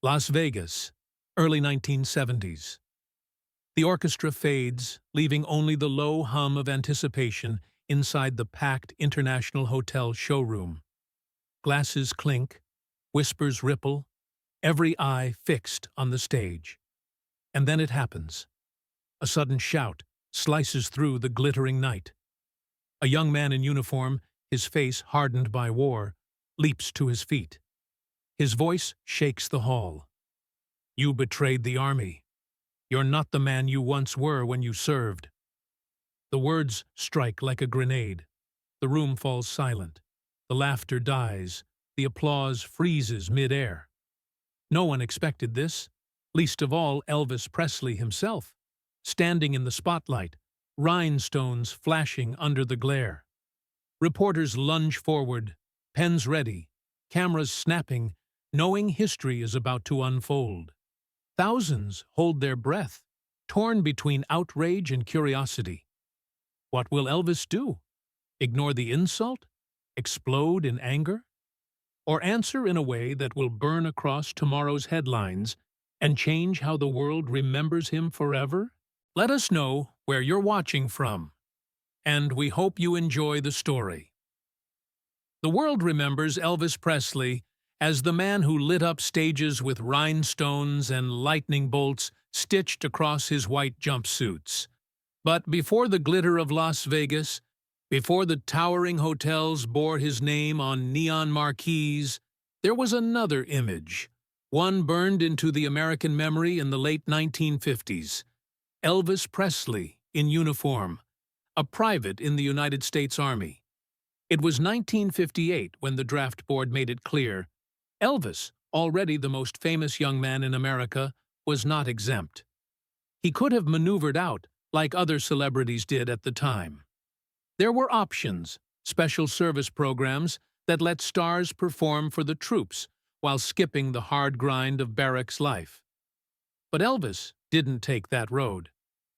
Las Vegas, early 1970s. The orchestra fades, leaving only the low hum of anticipation inside the packed International Hotel showroom. Glasses clink, whispers ripple, every eye fixed on the stage. And then it happens. A sudden shout slices through the glittering night. A young man in uniform, his face hardened by war, leaps to his feet. His voice shakes the hall. "You betrayed the army. You're not the man you once were when you served." The words strike like a grenade. The room falls silent. The laughter dies. The applause freezes mid-air. No one expected this, least of all Elvis Presley himself, standing in the spotlight, rhinestones flashing under the glare. Reporters lunge forward, pens ready, cameras snapping, knowing history is about to unfold. Thousands hold their breath, torn between outrage and curiosity. What will Elvis do? Ignore the insult? Explode in anger? Or answer in a way that will burn across tomorrow's headlines and change how the world remembers him forever? Let us know where you're watching from, and we hope you enjoy the story. The world remembers Elvis Presley as the man who lit up stages with rhinestones and lightning bolts stitched across his white jumpsuits. But before the glitter of Las Vegas, before the towering hotels bore his name on neon marquees, there was another image, one burned into the American memory in the late 1950s. Elvis Presley in uniform, a private in the United States Army. It was 1958 when the draft board made it clear Elvis, already the most famous young man in America, was not exempt. He could have maneuvered out like other celebrities did at the time. There were options, special service programs that let stars perform for the troops while skipping the hard grind of barracks life. But Elvis didn't take that road.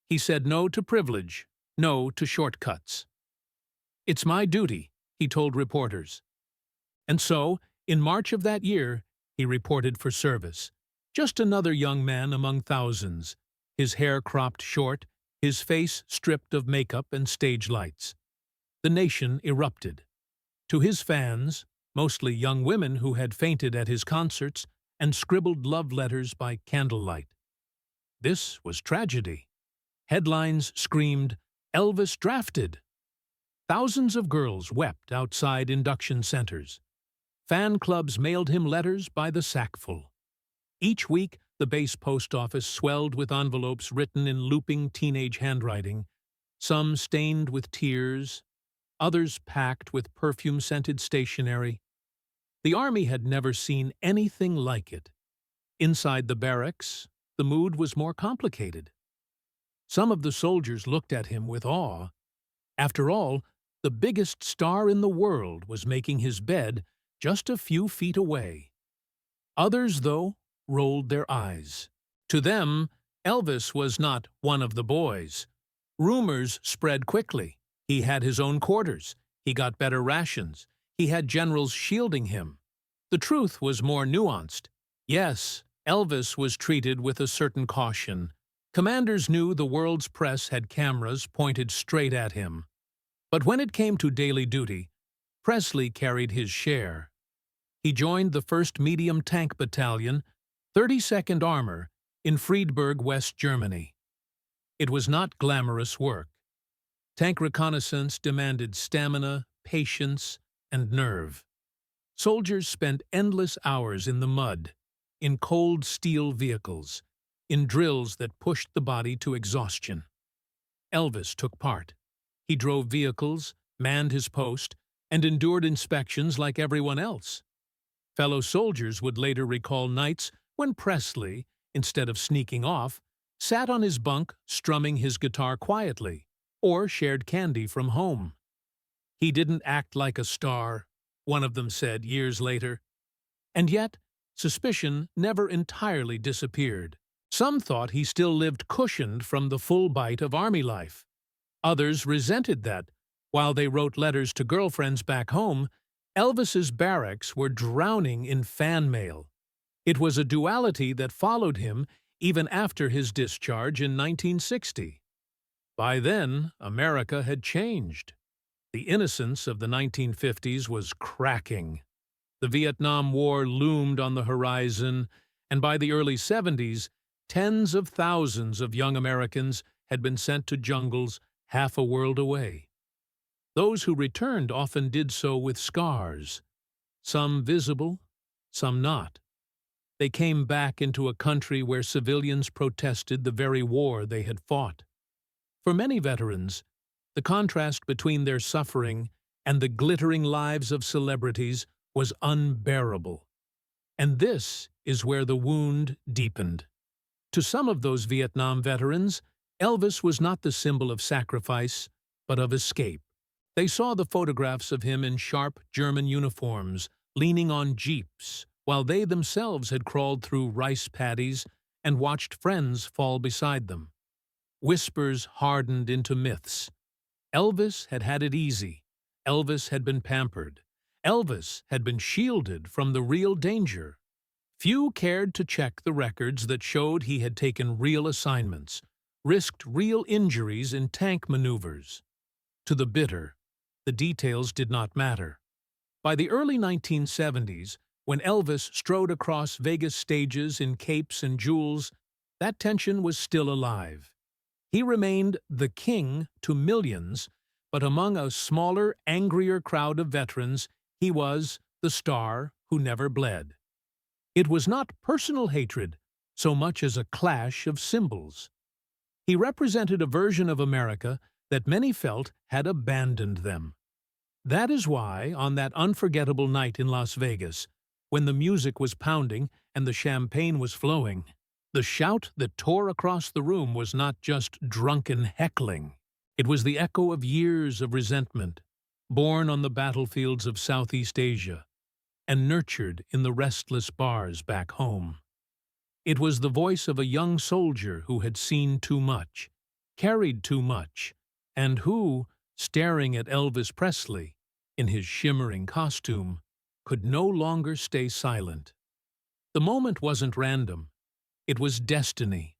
He said no to privilege, no to shortcuts. "It's my duty," he told reporters. And so, in March of that year, he reported for service. Just another young man among thousands, his hair cropped short, his face stripped of makeup and stage lights. The nation erupted. To his fans, mostly young women who had fainted at his concerts and scribbled love letters by candlelight. This was tragedy. Headlines screamed, "Elvis drafted." Thousands of girls wept outside induction centers. Fan clubs mailed him letters by the sackful. Each week, the base post office swelled with envelopes written in looping teenage handwriting, some stained with tears, others packed with perfume-scented stationery. The army had never seen anything like it. Inside the barracks, the mood was more complicated. Some of the soldiers looked at him with awe. After all, the biggest star in the world was making his bed just a few feet away. Others, though, rolled their eyes. To them, Elvis was not one of the boys. Rumors spread quickly. He had his own quarters. He got better rations. He had generals shielding him. The truth was more nuanced. Yes, Elvis was treated with a certain caution. Commanders knew the world's press had cameras pointed straight at him. But when it came to daily duty, Presley carried his share. He joined the 1st Medium Tank Battalion, 32nd Armor, in Friedberg, West Germany. It was not glamorous work. Tank reconnaissance demanded stamina, patience, and nerve. Soldiers spent endless hours in the mud, in cold steel vehicles, in drills that pushed the body to exhaustion. Elvis took part. He drove vehicles, manned his post, and endured inspections like everyone else. Fellow soldiers would later recall nights when Presley, instead of sneaking off, sat on his bunk strumming his guitar quietly, or shared candy from home. "He didn't act like a star," one of them said years later. And yet, suspicion never entirely disappeared. Some thought he still lived cushioned from the full bite of army life. Others resented that, while they wrote letters to girlfriends back home, Elvis's barracks were drowning in fan mail. It was a duality that followed him even after his discharge in 1960. By then, America had changed. The innocence of the 1950s was cracking. The Vietnam War loomed on the horizon, and by the early 70s, tens of thousands of young Americans had been sent to jungles half a world away. Those who returned often did so with scars, some visible, some not. They came back into a country where civilians protested the very war they had fought. For many veterans, the contrast between their suffering and the glittering lives of celebrities was unbearable. And this is where the wound deepened. To some of those Vietnam veterans, Elvis was not the symbol of sacrifice, but of escape. They saw the photographs of him in sharp German uniforms, leaning on jeeps, while they themselves had crawled through rice paddies and watched friends fall beside them. Whispers hardened into myths. Elvis had had it easy. Elvis had been pampered. Elvis had been shielded from the real danger. Few cared to check the records that showed he had taken real assignments, risked real injuries in tank maneuvers. To the bitter, the details did not matter. By the early 1970s, when Elvis strode across Vegas stages in capes and jewels, that tension was still alive. He remained the king to millions, but among a smaller, angrier crowd of veterans, he was the star who never bled. It was not personal hatred so much as a clash of symbols. He represented a version of America that many felt had abandoned them. That is why, on that unforgettable night in Las Vegas, when the music was pounding and the champagne was flowing, the shout that tore across the room was not just drunken heckling. It was the echo of years of resentment, born on the battlefields of Southeast Asia and nurtured in the restless bars back home. It was the voice of a young soldier who had seen too much, carried too much, and who, staring at Elvis Presley, in his shimmering costume, could no longer stay silent. The moment wasn't random. It was destiny,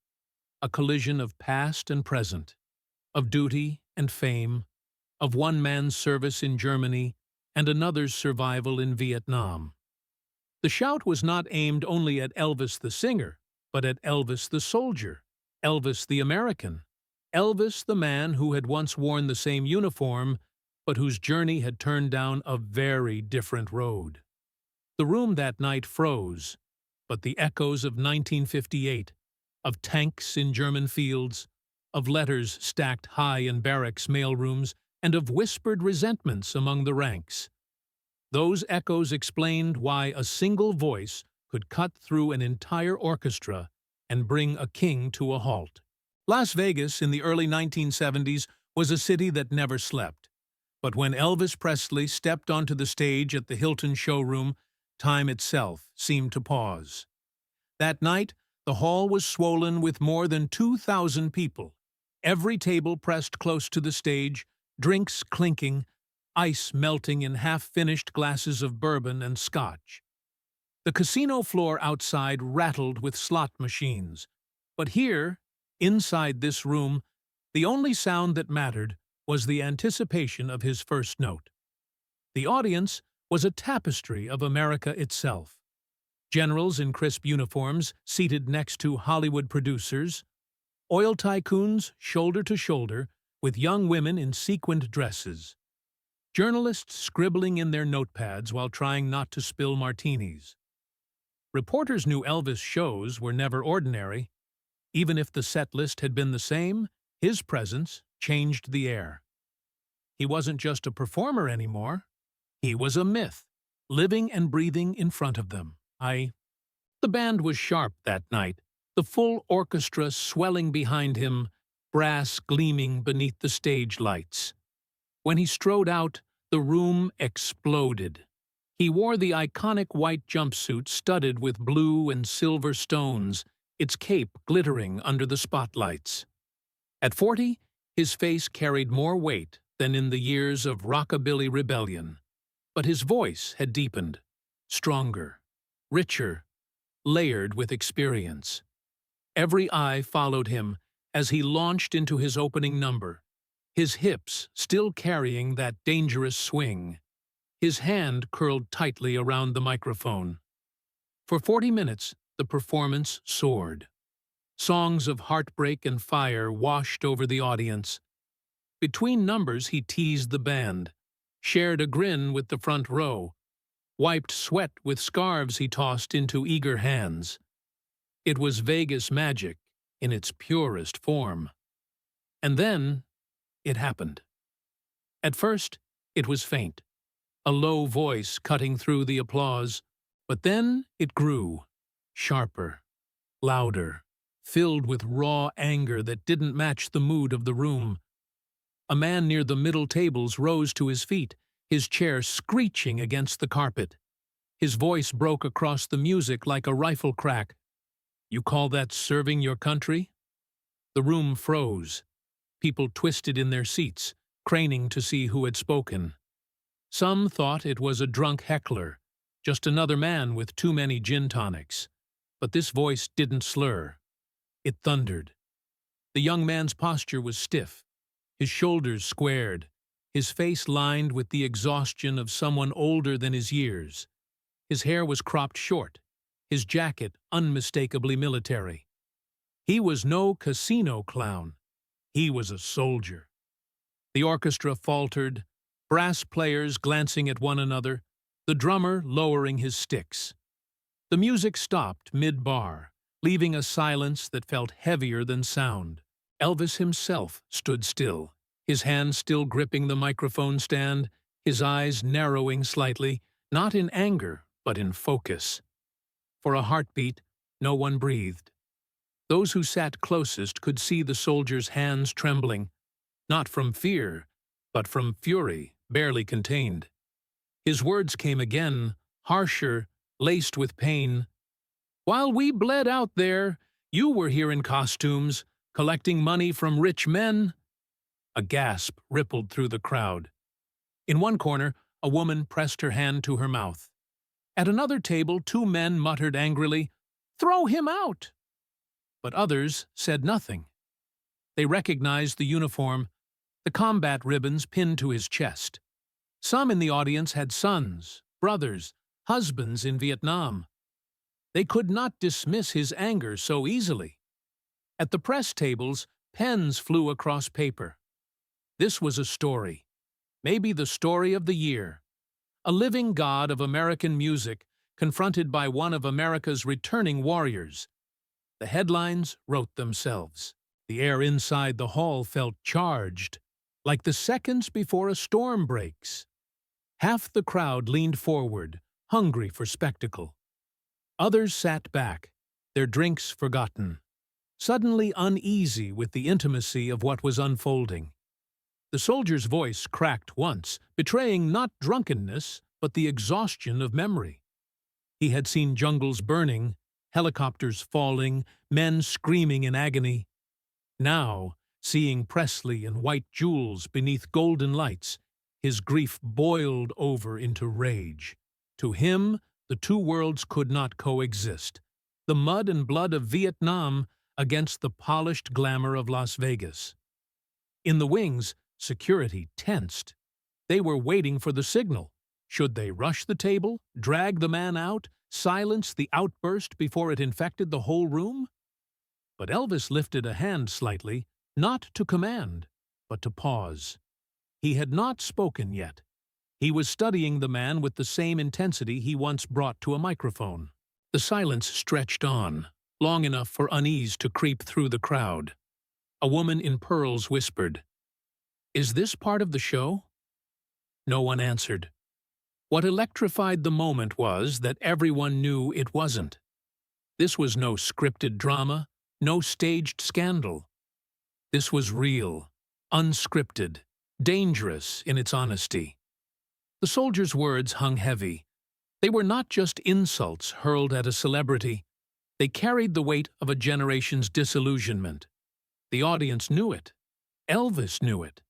a collision of past and present, of duty and fame, of one man's service in Germany and another's survival in Vietnam. The shout was not aimed only at Elvis the singer, but at Elvis the soldier, Elvis the American, Elvis the man who had once worn the same uniform, but whose journey had turned down a very different road. The room that night froze, but the echoes of 1958, of tanks in German fields, of letters stacked high in barracks mailrooms, and of whispered resentments among the ranks. Those echoes explained why a single voice could cut through an entire orchestra and bring a king to a halt. Las Vegas in the early 1970s was a city that never slept. But when Elvis Presley stepped onto the stage at the Hilton showroom, time itself seemed to pause. That night, the hall was swollen with more than 2,000 people, every table pressed close to the stage, drinks clinking, ice melting in half-finished glasses of bourbon and scotch. The casino floor outside rattled with slot machines, but here, inside this room, the only sound that mattered was the anticipation of his first note. The audience was a tapestry of America itself. Generals in crisp uniforms seated next to Hollywood producers, oil tycoons shoulder to shoulder with young women in sequined dresses, journalists scribbling in their notepads while trying not to spill martinis. Reporters knew Elvis' shows were never ordinary. Even if the set list had been the same, his presence changed the air. He wasn't just a performer anymore. He was a myth, living and breathing in front of them. The band was sharp that night, the full orchestra swelling behind him, brass gleaming beneath the stage lights. When he strode out, the room exploded. He wore the iconic white jumpsuit studded with blue and silver stones, its cape glittering under the spotlights. At 40, his face carried more weight than in the years of rockabilly rebellion, but his voice had deepened, stronger, richer, layered with experience. Every eye followed him as he launched into his opening number, his hips still carrying that dangerous swing, his hand curled tightly around the microphone. For 40 minutes, the performance soared. Songs of heartbreak and fire washed over the audience. Between numbers, he teased the band, shared a grin with the front row, wiped sweat with scarves he tossed into eager hands. It was Vegas magic in its purest form. And then it happened. At first, it was faint, a low voice cutting through the applause, but then it grew, sharper, louder, filled with raw anger that didn't match the mood of the room. A man near the middle tables rose to his feet, his chair screeching against the carpet. His voice broke across the music like a rifle crack. "You call that serving your country?" The room froze. People twisted in their seats, craning to see who had spoken. Some thought it was a drunk heckler, just another man with too many gin tonics. But this voice didn't slur. It thundered. The young man's posture was stiff, his shoulders squared, his face lined with the exhaustion of someone older than his years. His hair was cropped short, his jacket unmistakably military. He was no casino clown. He was a soldier. The orchestra faltered, brass players glancing at one another, the drummer lowering his sticks. The music stopped mid-bar, leaving a silence that felt heavier than sound. Elvis himself stood still, his hand still gripping the microphone stand, his eyes narrowing slightly, not in anger, but in focus. For a heartbeat, no one breathed. Those who sat closest could see the soldier's hands trembling, not from fear, but from fury, barely contained. His words came again, harsher, laced with pain. "While we bled out there, you were here in costumes, collecting money from rich men." A gasp rippled through the crowd. In one corner, a woman pressed her hand to her mouth. At another table, two men muttered angrily, "Throw him out!" But others said nothing. They recognized the uniform, the combat ribbons pinned to his chest. Some in the audience had sons, brothers, husbands in Vietnam. They could not dismiss his anger so easily. At the press tables, pens flew across paper. This was a story, maybe the story of the year. A living god of American music confronted by one of America's returning warriors. The headlines wrote themselves. The air inside the hall felt charged, like the seconds before a storm breaks. Half the crowd leaned forward, hungry for spectacle. Others sat back, their drinks forgotten, suddenly uneasy with the intimacy of what was unfolding. The soldier's voice cracked once, betraying not drunkenness, but the exhaustion of memory. He had seen jungles burning, helicopters falling, men screaming in agony. Now, seeing Presley and white jewels beneath golden lights, his grief boiled over into rage. To him, the two worlds could not coexist. The mud and blood of Vietnam against the polished glamour of Las Vegas. In the wings, security tensed. They were waiting for the signal. Should they rush the table, drag the man out, silence the outburst before it infected the whole room? But Elvis lifted a hand slightly, not to command, but to pause. He had not spoken yet. He was studying the man with the same intensity he once brought to a microphone. The silence stretched on, long enough for unease to creep through the crowd. A woman in pearls whispered, "Is this part of the show?" No one answered. What electrified the moment was that everyone knew it wasn't. This was no scripted drama, no staged scandal. This was real, unscripted, dangerous in its honesty. The soldier's words hung heavy. They were not just insults hurled at a celebrity. They carried the weight of a generation's disillusionment. The audience knew it. Elvis knew it.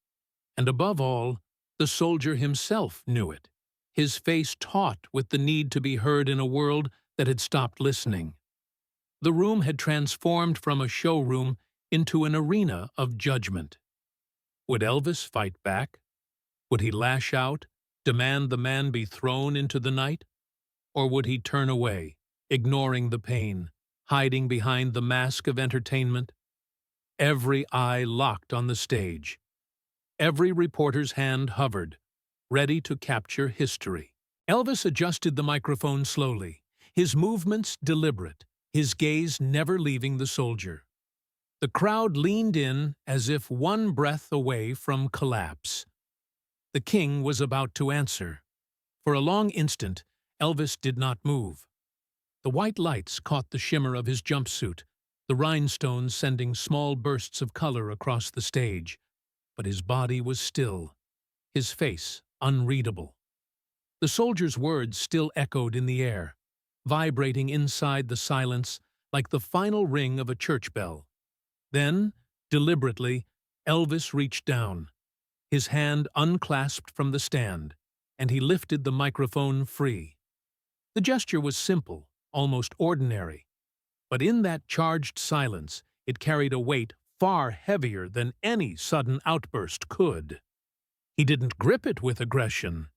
And above all, the soldier himself knew it, his face taut with the need to be heard in a world that had stopped listening. The room had transformed from a showroom into an arena of judgment. Would Elvis fight back? Would he lash out, demand the man be thrown into the night? Or would he turn away, ignoring the pain, hiding behind the mask of entertainment? Every eye locked on the stage. Every reporter's hand hovered, ready to capture history. Elvis adjusted the microphone slowly, his movements deliberate, his gaze never leaving the soldier. The crowd leaned in as if one breath away from collapse. The king was about to answer. For a long instant, Elvis did not move. The white lights caught the shimmer of his jumpsuit, the rhinestones sending small bursts of color across the stage. But his body was still, his face unreadable. The soldier's words still echoed in the air, vibrating inside the silence like the final ring of a church bell. Then, deliberately, Elvis reached down, his hand unclasped from the stand, and he lifted the microphone free. The gesture was simple, almost ordinary, but in that charged silence it carried a weight far heavier than any sudden outburst could. He didn't grip it with aggression.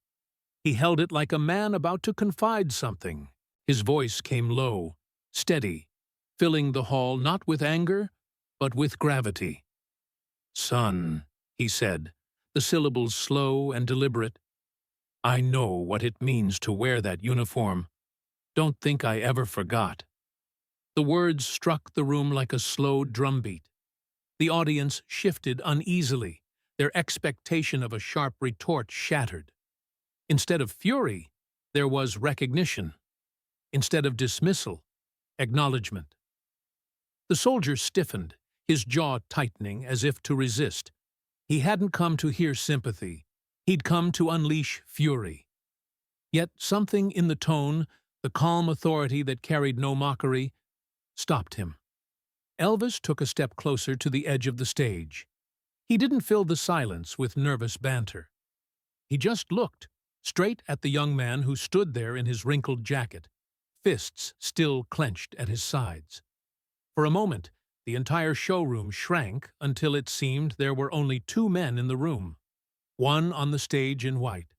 He held it like a man about to confide something. His voice came low, steady, filling the hall not with anger, but with gravity. "Son," he said, the syllables slow and deliberate, "I know what it means to wear that uniform. Don't think I ever forgot." The words struck the room like a slow drumbeat. The audience shifted uneasily, their expectation of a sharp retort shattered. Instead of fury, there was recognition. Instead of dismissal, acknowledgement. The soldier stiffened, his jaw tightening as if to resist. He hadn't come to hear sympathy. He'd come to unleash fury. Yet something in the tone, the calm authority that carried no mockery, stopped him. Elvis took a step closer to the edge of the stage. He didn't fill the silence with nervous banter. He just looked, straight at the young man who stood there in his wrinkled jacket, fists still clenched at his sides. For a moment, the entire showroom shrank until it seemed there were only two men in the room, one on the stage in white,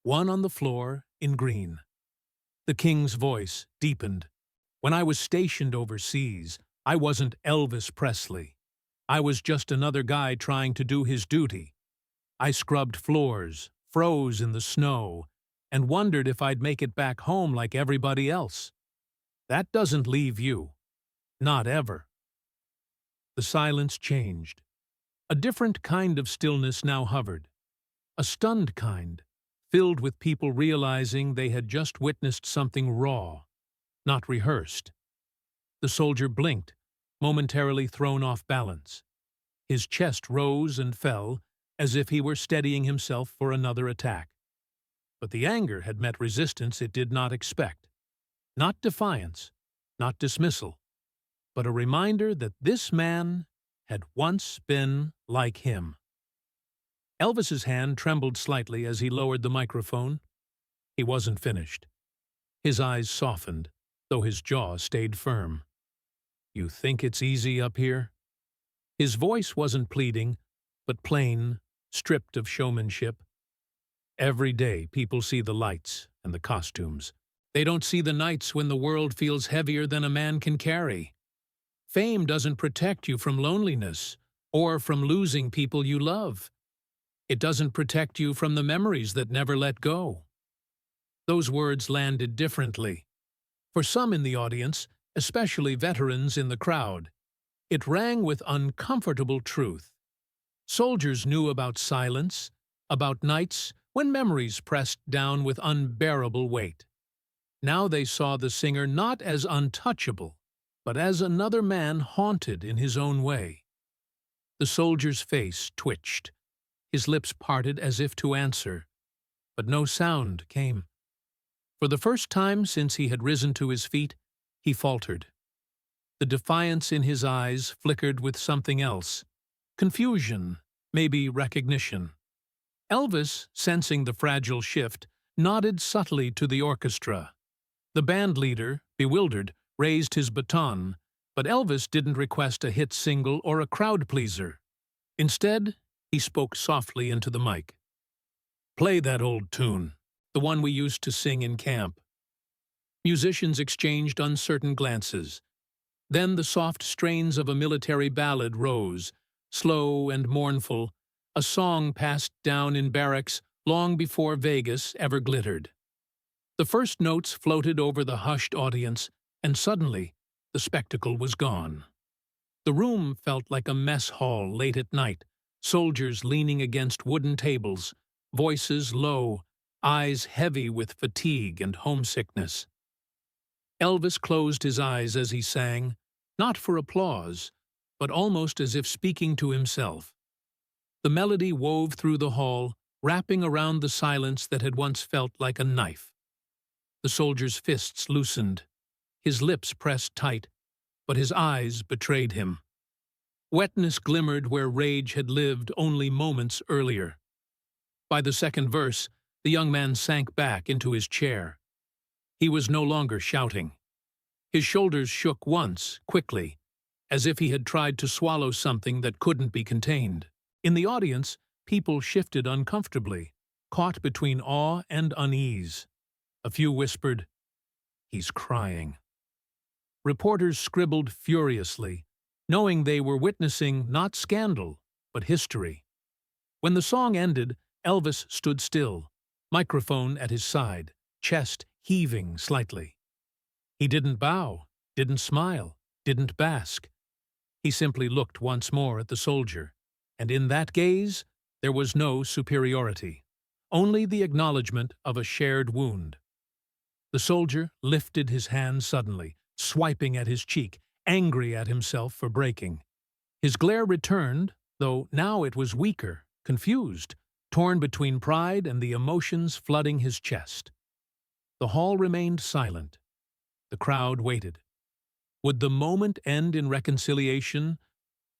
one on the floor in green. The king's voice deepened. "When I was stationed overseas, I wasn't Elvis Presley. I was just another guy trying to do his duty. I scrubbed floors, froze in the snow, and wondered if I'd make it back home like everybody else. That doesn't leave you. Not ever." The silence changed. A different kind of stillness now hovered. A stunned kind, filled with people realizing they had just witnessed something raw, not rehearsed. The soldier blinked, momentarily thrown off balance. His chest rose and fell, as if he were steadying himself for another attack. But the anger had met resistance it did not expect. Not defiance, not dismissal, but a reminder that this man had once been like him. Elvis's hand trembled slightly as he lowered the microphone. He wasn't finished. His eyes softened, though his jaw stayed firm. "You think it's easy up here?" His voice wasn't pleading, but plain, stripped of showmanship. "Every day people see the lights and the costumes. They don't see the nights when the world feels heavier than a man can carry. Fame doesn't protect you from loneliness or from losing people you love. It doesn't protect you from the memories that never let go." Those words landed differently. For some in the audience, especially veterans in the crowd, it rang with uncomfortable truth. Soldiers knew about silence, about nights when memories pressed down with unbearable weight. Now they saw the singer not as untouchable, but as another man haunted in his own way. The soldier's face twitched. His lips parted as if to answer, but no sound came. For the first time since he had risen to his feet, he faltered. The defiance in his eyes flickered with something else. Confusion, maybe recognition. Elvis, sensing the fragile shift, nodded subtly to the orchestra. The band leader, bewildered, raised his baton, but Elvis didn't request a hit single or a crowd pleaser. Instead, he spoke softly into the mic. "Play that old tune, the one we used to sing in camp." Musicians exchanged uncertain glances. Then the soft strains of a military ballad rose, slow and mournful, a song passed down in barracks long before Vegas ever glittered. The first notes floated over the hushed audience, and suddenly the spectacle was gone. The room felt like a mess hall late at night, soldiers leaning against wooden tables, voices low, eyes heavy with fatigue and homesickness. Elvis closed his eyes as he sang, not for applause, but almost as if speaking to himself. The melody wove through the hall, wrapping around the silence that had once felt like a knife. The soldier's fists loosened. His lips pressed tight, but his eyes betrayed him. Wetness glimmered where rage had lived only moments earlier. By the second verse, the young man sank back into his chair. He was no longer shouting. His shoulders shook once, quickly, as if he had tried to swallow something that couldn't be contained. In the audience, people shifted uncomfortably, caught between awe and unease. A few whispered, "He's crying." Reporters scribbled furiously, knowing they were witnessing not scandal, but history. When the song ended, Elvis stood still, microphone at his side, chest heaving slightly. He didn't bow, didn't smile, didn't bask. He simply looked once more at the soldier, and in that gaze there was no superiority, only the acknowledgement of a shared wound. The soldier lifted his hand suddenly, swiping at his cheek, angry at himself for breaking. His glare returned, though now it was weaker, confused, torn between pride and the emotions flooding his chest. The hall remained silent. The crowd waited. Would the moment end in reconciliation,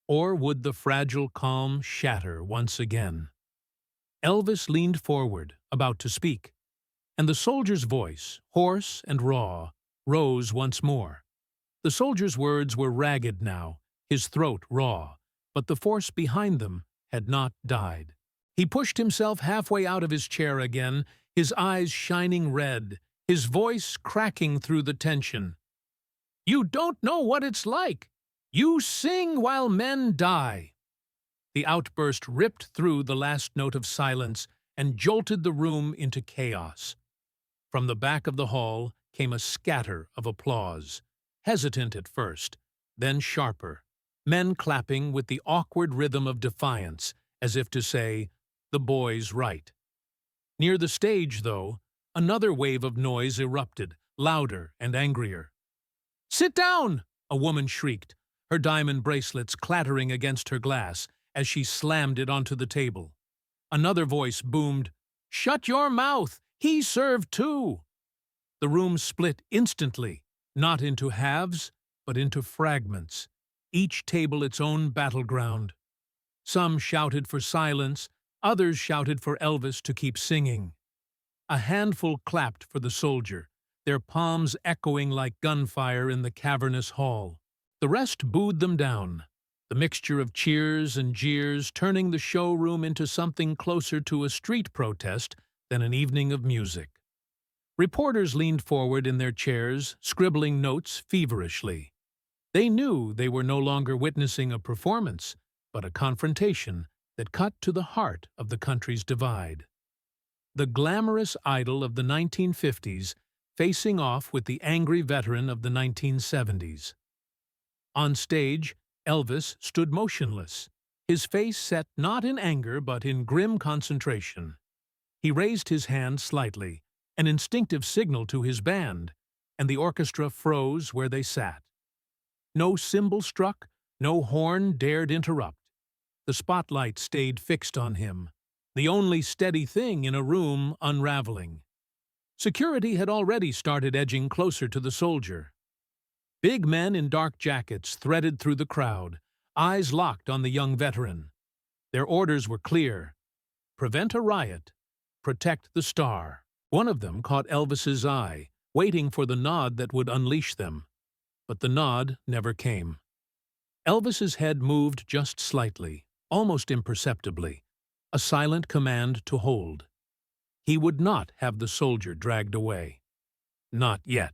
or would the fragile calm shatter once again? Elvis leaned forward, about to speak, and the soldier's voice, hoarse and raw, rose once more. The soldier's words were ragged now, his throat raw, but the force behind them had not died. He pushed himself halfway out of his chair again, his eyes shining red, his voice cracking through the tension. "You don't know what it's like! You sing while men die!" The outburst ripped through the last note of silence and jolted the room into chaos. From the back of the hall came a scatter of applause, hesitant at first, then sharper, men clapping with the awkward rhythm of defiance, as if to say, "The boy's right." Near the stage, though, another wave of noise erupted, louder and angrier. "Sit down!" a woman shrieked, her diamond bracelets clattering against her glass as she slammed it onto the table. Another voice boomed, "Shut your mouth! He served too!" The room split instantly, not into halves, but into fragments, each table its own battleground. Some shouted for silence, others shouted for Elvis to keep singing. A handful clapped for the soldier, their palms echoing like gunfire in the cavernous hall. The rest booed them down, the mixture of cheers and jeers turning the showroom into something closer to a street protest than an evening of music. Reporters leaned forward in their chairs, scribbling notes feverishly. They knew they were no longer witnessing a performance, but a confrontation that cut to the heart of the country's divide. The glamorous idol of the 1950s facing off with the angry veteran of the 1970s. On stage, Elvis stood motionless, his face set not in anger but in grim concentration. He raised his hand slightly, an instinctive signal to his band, and the orchestra froze where they sat. No cymbal struck, no horn dared interrupt. The spotlight stayed fixed on him, the only steady thing in a room unraveling. Security had already started edging closer to the soldier. Big men in dark jackets threaded through the crowd, eyes locked on the young veteran. Their orders were clear: prevent a riot, protect the star. One of them caught Elvis's eye, waiting for the nod that would unleash them. but the nod never came. Elvis's head moved just slightly, almost imperceptibly, a silent command to hold. He would not have the soldier dragged away. Not yet.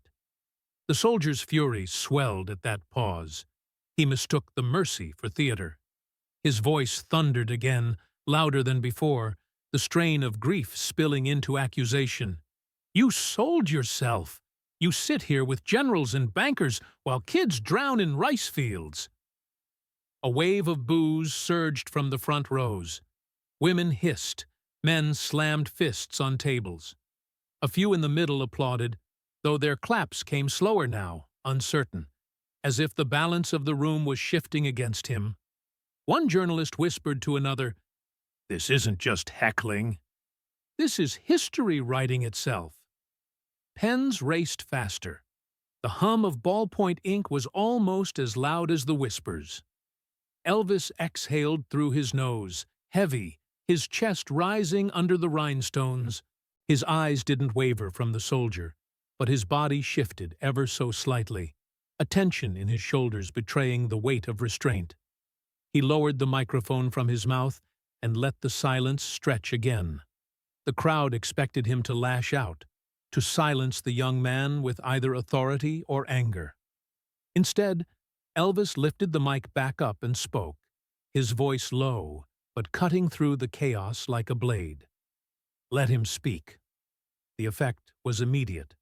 The soldier's fury swelled at that pause. He mistook the mercy for theater. His voice thundered again, louder than before, the strain of grief spilling into accusation. "You sold yourself! You sit here with generals and bankers while kids drown in rice fields!" A wave of boos surged from the front rows. Women hissed, men slammed fists on tables. A few in the middle applauded, though their claps came slower now, uncertain, as if the balance of the room was shifting against him. One journalist whispered to another, "This isn't just heckling. This is history writing itself." Pens raced faster. The hum of ballpoint ink was almost as loud as the whispers. Elvis exhaled through his nose, heavy, his chest rising under the rhinestones. His eyes didn't waver from the soldier, but his body shifted ever so slightly, a tension in his shoulders betraying the weight of restraint. He lowered the microphone from his mouth and let the silence stretch again. The crowd expected him to lash out, to silence the young man with either authority or anger. Instead, Elvis lifted the mic back up and spoke, his voice low, but cutting through the chaos like a blade. Let him speak. The effect was immediate.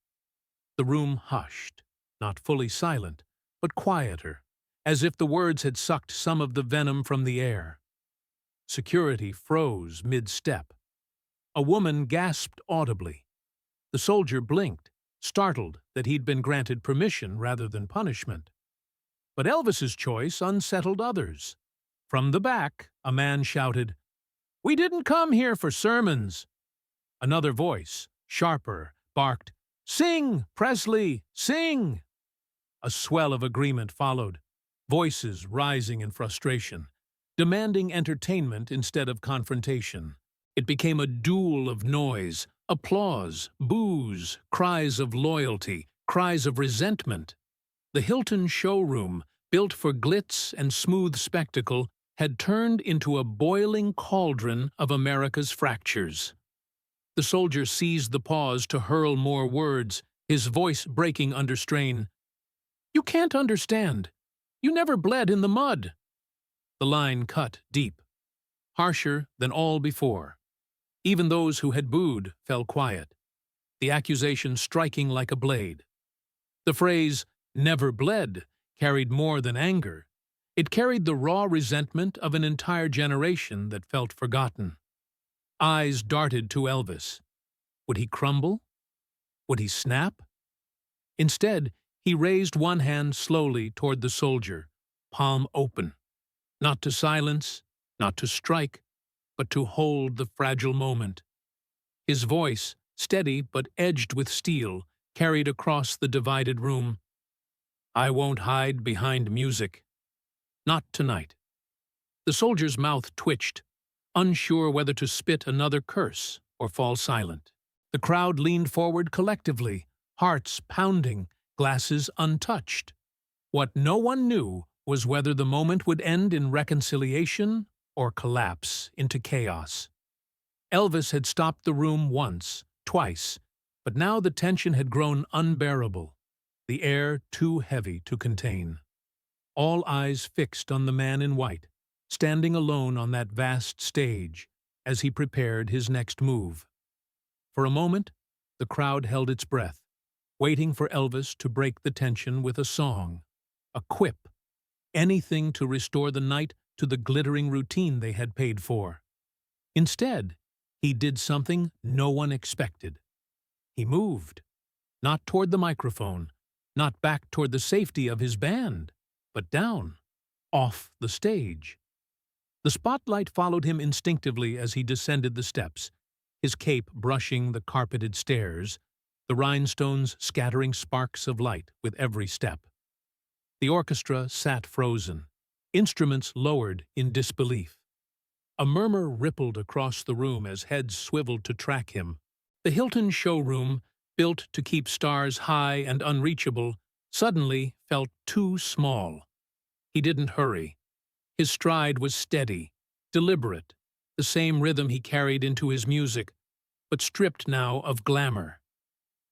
The room hushed, not fully silent, but quieter, as if the words had sucked some of the venom from the air. Security froze mid-step. A woman gasped audibly. The soldier blinked, startled that he'd been granted permission rather than punishment. But Elvis's choice unsettled others. From the back, a man shouted, "We didn't come here for sermons." Another voice, sharper, barked, "Sing, Presley, sing!" A swell of agreement followed, voices rising in frustration, demanding entertainment instead of confrontation. It became a duel of noise, applause, boos, cries of loyalty, cries of resentment. The Hilton showroom, built for glitz and smooth spectacle, had turned into a boiling cauldron of America's fractures. The soldier seized the pause to hurl more words, his voice breaking under strain. "You can't understand. You never bled in the mud." The line cut deep, harsher than all before. Even those who had booed fell quiet, the accusation striking like a blade. The phrase, "never bled," carried more than anger. It carried the raw resentment of an entire generation that felt forgotten. Eyes darted to Elvis. Would he crumble? Would he snap? Instead, he raised one hand slowly toward the soldier, palm open. Not to silence, not to strike, but to hold the fragile moment. His voice, steady but edged with steel, carried across the divided room. "I won't hide behind music. Not tonight." The soldier's mouth twitched, unsure whether to spit another curse or fall silent. The crowd leaned forward collectively, hearts pounding, glasses untouched. What no one knew was whether the moment would end in reconciliation or collapse into chaos. Elvis had stopped the room once, twice, but now the tension had grown unbearable, the air too heavy to contain. All eyes fixed on the man in white, standing alone on that vast stage as he prepared his next move. For a moment, the crowd held its breath, waiting for Elvis to break the tension with a song, a quip, anything to restore the night to the glittering routine they had paid for. Instead, he did something no one expected. He moved, not toward the microphone, not back toward the safety of his band, but down, off the stage. The spotlight followed him instinctively as he descended the steps, his cape brushing the carpeted stairs, the rhinestones scattering sparks of light with every step. The orchestra sat frozen, instruments lowered in disbelief. A murmur rippled across the room as heads swiveled to track him. The Hilton showroom, built to keep stars high and unreachable, suddenly felt too small. He didn't hurry. His stride was steady, deliberate, the same rhythm he carried into his music, but stripped now of glamour.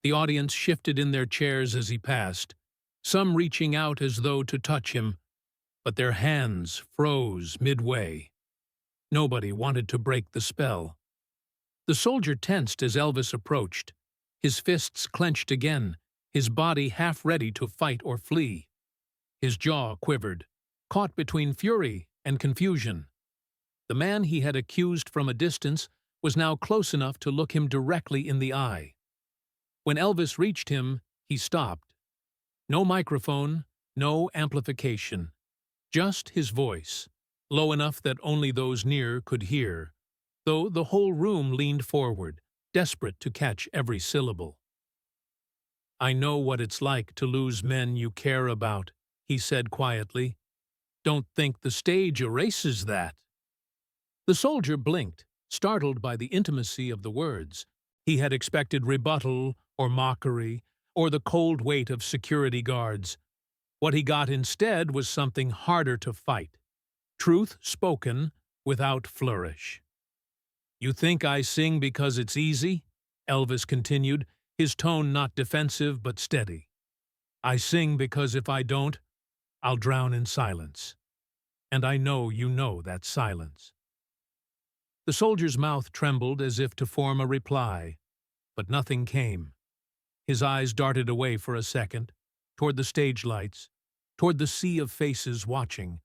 The audience shifted in their chairs as he passed, some reaching out as though to touch him, but their hands froze midway. Nobody wanted to break the spell. The soldier tensed as Elvis approached, his fists clenched again, his body half ready to fight or flee. His jaw quivered, caught between fury and confusion. The man he had accused from a distance was now close enough to look him directly in the eye. When Elvis reached him, he stopped. No microphone, no amplification. Just his voice, low enough that only those near could hear, though the whole room leaned forward, desperate to catch every syllable. "I know what it's like to lose men you care about," he said quietly. "Don't think the stage erases that." The soldier blinked, startled by the intimacy of the words. He had expected rebuttal or mockery or the cold weight of security guards. What he got instead was something harder to fight. Truth spoken without flourish. "You think I sing because it's easy?" Elvis continued, his tone not defensive but steady. "I sing because if I don't, I'll drown in silence. And I know you know that silence." The soldier's mouth trembled as if to form a reply, but nothing came. His eyes darted away for a second, toward the stage lights, toward the sea of faces watching,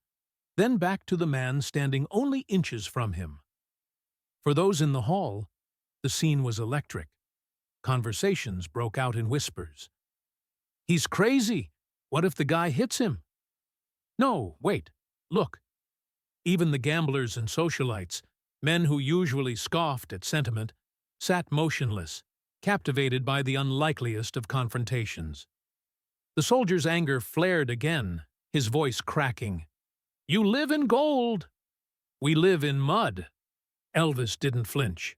then back to the man standing only inches from him. For those in the hall, the scene was electric. Conversations broke out in whispers. "He's crazy! What if the guy hits him?" "No, wait, look." Even the gamblers and socialites, men who usually scoffed at sentiment, sat motionless, captivated by the unlikeliest of confrontations. The soldier's anger flared again, his voice cracking. "You live in gold. We live in mud." Elvis didn't flinch.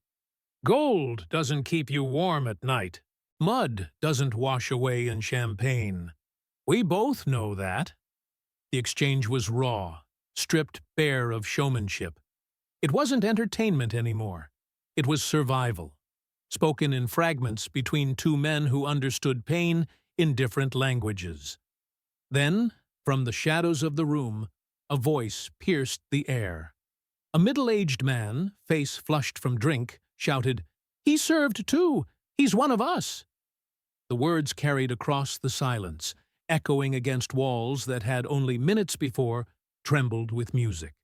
"Gold doesn't keep you warm at night. Mud doesn't wash away in champagne. We both know that." The exchange was raw, stripped bare of showmanship. It wasn't entertainment anymore. It was survival, spoken in fragments between two men who understood pain in different languages. Then, from the shadows of the room, a voice pierced the air. A middle-aged man, face flushed from drink, shouted, "He served too! He's one of us!" The words carried across the silence, echoing against walls that had only minutes before trembled with music.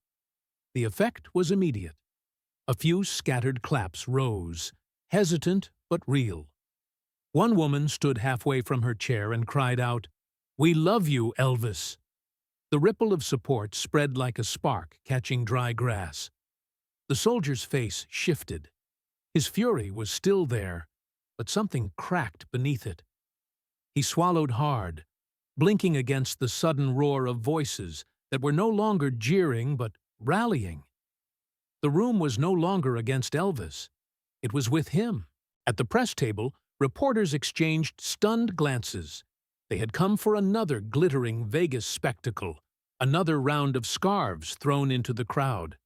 The effect was immediate. A few scattered claps rose, hesitant but real. One woman stood halfway from her chair and cried out, "We love you, Elvis!" The ripple of support spread like a spark catching dry grass. The soldier's face shifted. His fury was still there, but something cracked beneath it. He swallowed hard, blinking against the sudden roar of voices that were no longer jeering but rallying. The room was no longer against Elvis. It was with him. At the press table, reporters exchanged stunned glances. They had come for another glittering Vegas spectacle, another round of scarves thrown into the crowd.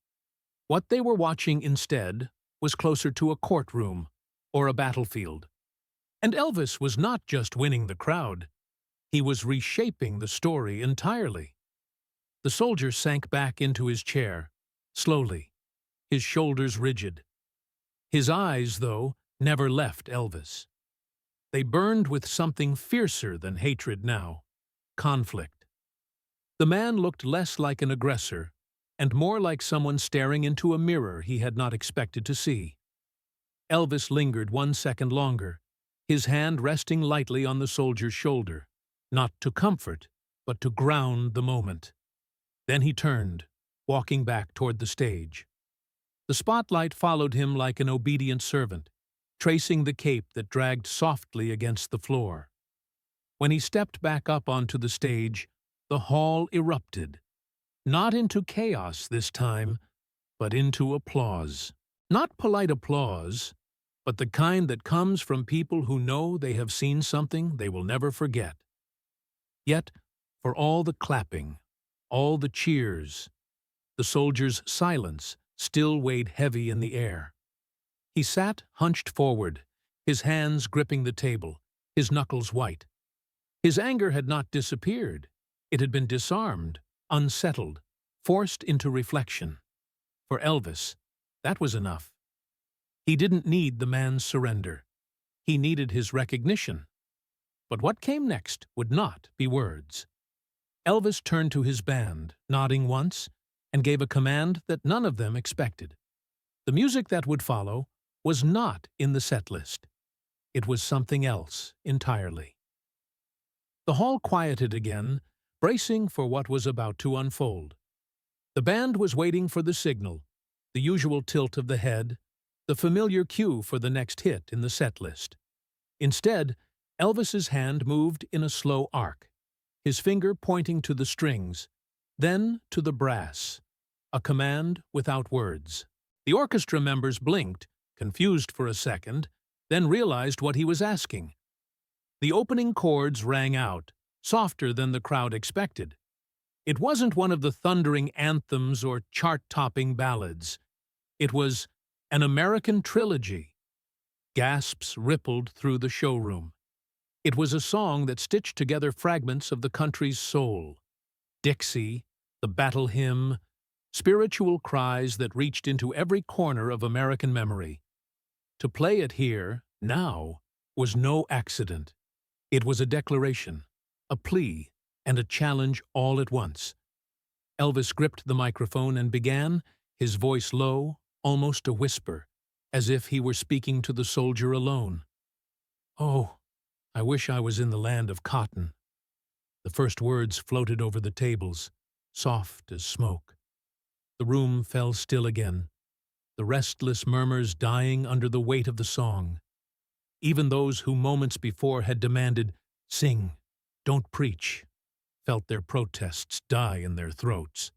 What they were watching instead was closer to a courtroom or a battlefield. And Elvis was not just winning the crowd. He was reshaping the story entirely. The soldier sank back into his chair, slowly, his shoulders rigid. His eyes, though, never left Elvis. They burned with something fiercer than hatred now, conflict. The man looked less like an aggressor and more like someone staring into a mirror he had not expected to see. Elvis lingered 1 second longer, his hand resting lightly on the soldier's shoulder, not to comfort, but to ground the moment. Then he turned, walking back toward the stage. The spotlight followed him like an obedient servant, tracing the cape that dragged softly against the floor. When he stepped back up onto the stage, the hall erupted, not into chaos this time, but into applause. Not polite applause, but the kind that comes from people who know they have seen something they will never forget. Yet, for all the clapping, all the cheers, the soldier's silence still weighed heavy in the air. He sat hunched forward, his hands gripping the table, his knuckles white. His anger had not disappeared. It had been disarmed, unsettled, forced into reflection. For Elvis, that was enough. He didn't need the man's surrender. He needed his recognition. But what came next would not be words. Elvis turned to his band, nodding once, and gave a command that none of them expected. The music that would follow was not in the set list. It was something else entirely. The hall quieted again, bracing for what was about to unfold. The band was waiting for the signal, the usual tilt of the head, the familiar cue for the next hit in the set list. Instead, Elvis's hand moved in a slow arc, his finger pointing to the strings, then to the brass, a command without words. The orchestra members blinked, confused for a second, then realized what he was asking. The opening chords rang out, softer than the crowd expected. It wasn't one of the thundering anthems or chart-topping ballads. It was an American trilogy. Gasps rippled through the showroom. It was a song that stitched together fragments of the country's soul. Dixie, the battle hymn, spiritual cries that reached into every corner of American memory. To play it here, now, was no accident. It was a declaration, a plea, and a challenge all at once. Elvis gripped the microphone and began, his voice low, almost a whisper, as if he were speaking to the soldier alone. "Oh, I wish I was in the land of cotton." The first words floated over the tables, soft as smoke. The room fell still again, the restless murmurs dying under the weight of the song. Even those who moments before had demanded, "Sing, don't preach," felt their protests die in their throats.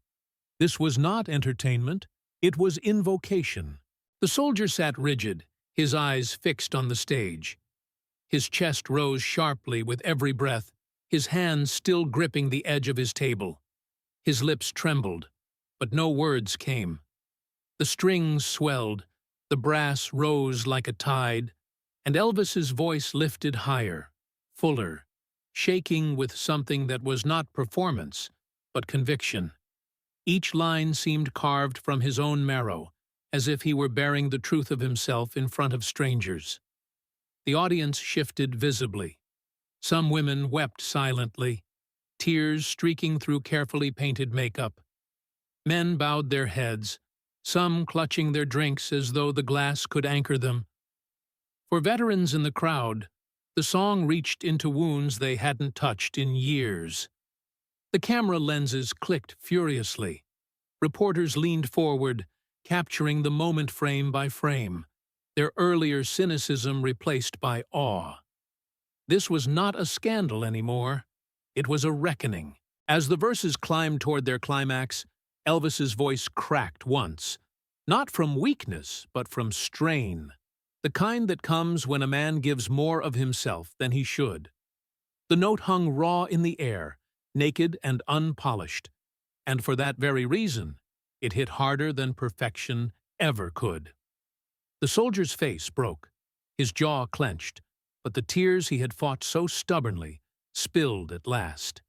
This was not entertainment, it was invocation. The soldier sat rigid, his eyes fixed on the stage. His chest rose sharply with every breath, his hands still gripping the edge of his table. His lips trembled, but no words came. The strings swelled, the brass rose like a tide, and Elvis's voice lifted higher, fuller, shaking with something that was not performance, but conviction. Each line seemed carved from his own marrow, as if he were bearing the truth of himself in front of strangers. The audience shifted visibly. Some women wept silently, tears streaking through carefully painted makeup. Men bowed their heads, some clutching their drinks as though the glass could anchor them. For veterans in the crowd, the song reached into wounds they hadn't touched in years. The camera lenses clicked furiously. Reporters leaned forward, capturing the moment frame by frame, their earlier cynicism replaced by awe. This was not a scandal anymore. It was a reckoning. As the verses climbed toward their climax, Elvis's voice cracked once, not from weakness, but from strain, the kind that comes when a man gives more of himself than he should. The note hung raw in the air, naked and unpolished, and for that very reason, it hit harder than perfection ever could. The soldier's face broke, his jaw clenched, but the tears he had fought so stubbornly spilled at last.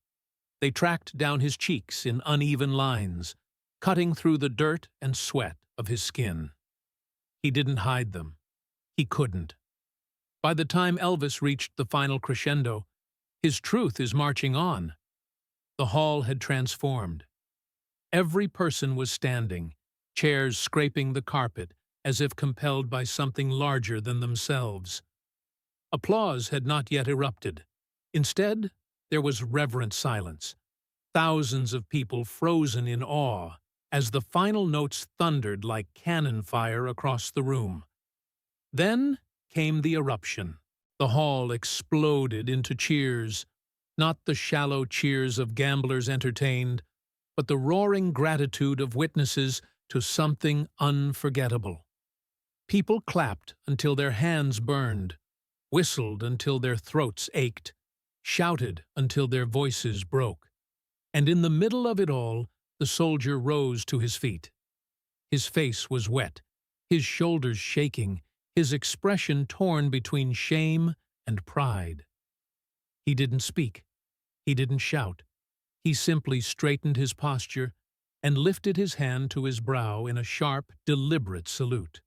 They tracked down his cheeks in uneven lines, cutting through the dirt and sweat of his skin. He didn't hide them. He couldn't. By the time Elvis reached the final crescendo, his truth is marching on. The hall had transformed. Every person was standing, chairs scraping the carpet, as if compelled by something larger than themselves. Applause had not yet erupted. Instead, there was reverent silence, thousands of people frozen in awe as the final notes thundered like cannon fire across the room. Then came the eruption. The hall exploded into cheers, not the shallow cheers of gamblers entertained, but the roaring gratitude of witnesses to something unforgettable. People clapped until their hands burned, whistled until their throats ached, shouted until their voices broke. And in the middle of it all, the soldier rose to his feet. His face was wet, his shoulders shaking, his expression torn between shame and pride. He didn't speak. He didn't shout. He simply straightened his posture and lifted his hand to his brow in a sharp, deliberate salute.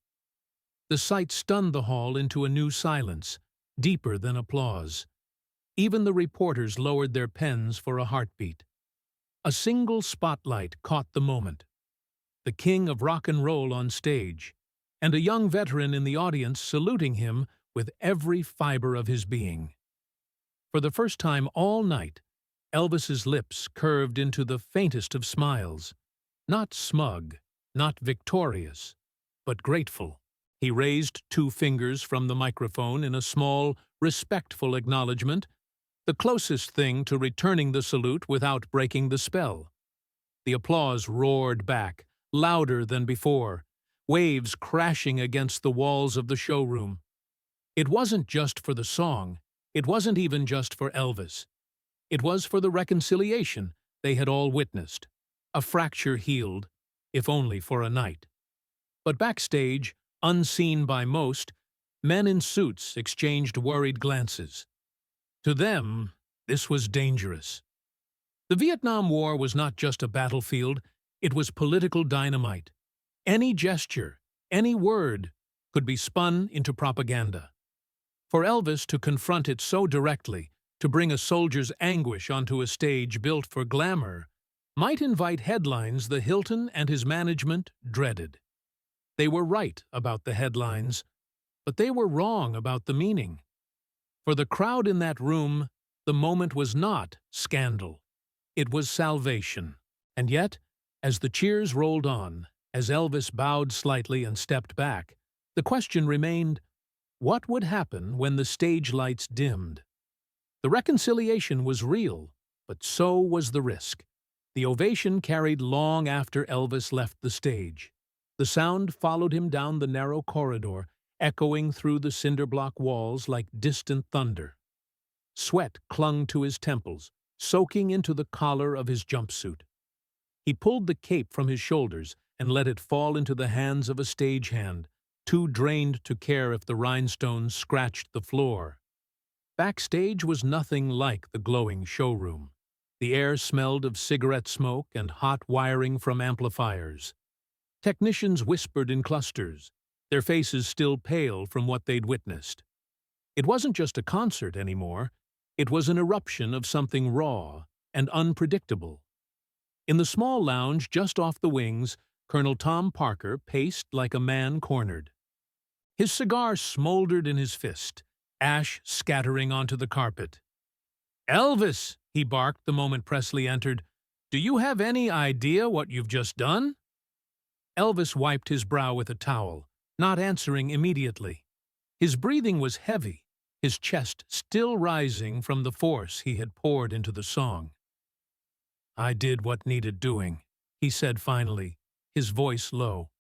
The sight stunned the hall into a new silence, deeper than applause. Even the reporters lowered their pens for a heartbeat. A single spotlight caught the moment. The king of rock and roll on stage, and a young veteran in the audience saluting him with every fiber of his being. For the first time all night, Elvis's lips curved into the faintest of smiles. Not smug, not victorious, but grateful. He raised 2 fingers from the microphone in a small, respectful acknowledgement, the closest thing to returning the salute without breaking the spell. The applause roared back, louder than before, waves crashing against the walls of the showroom. It wasn't just for the song. It wasn't even just for Elvis. It was for the reconciliation they had all witnessed. A fracture healed, if only for a night. But backstage, unseen by most, men in suits exchanged worried glances. To them, this was dangerous. The Vietnam War was not just a battlefield, it was political dynamite. Any gesture, any word, could be spun into propaganda. For Elvis to confront it so directly, to bring a soldier's anguish onto a stage built for glamour, might invite headlines the Hilton and his management dreaded. They were right about the headlines, but they were wrong about the meaning. For the crowd in that room, the moment was not scandal. It was salvation. And yet, as the cheers rolled on, as Elvis bowed slightly and stepped back, the question remained, what would happen when the stage lights dimmed? The reconciliation was real, but so was the risk. The ovation carried long after Elvis left the stage. The sound followed him down the narrow corridor, echoing through the cinder-block walls like distant thunder. Sweat clung to his temples, soaking into the collar of his jumpsuit. He pulled the cape from his shoulders and let it fall into the hands of a stagehand, too drained to care if the rhinestones scratched the floor. Backstage was nothing like the glowing showroom. The air smelled of cigarette smoke and hot wiring from amplifiers. Technicians whispered in clusters, their faces still pale from what they'd witnessed. It wasn't just a concert anymore. It was an eruption of something raw and unpredictable. In the small lounge just off the wings, Colonel Tom Parker paced like a man cornered. His cigar smoldered in his fist, ash scattering onto the carpet. "Elvis," he barked the moment Presley entered, "do you have any idea what you've just done?" Elvis wiped his brow with a towel, not answering immediately. His breathing was heavy, his chest still rising from the force he had poured into the song. "I did what needed doing," he said finally, his voice low.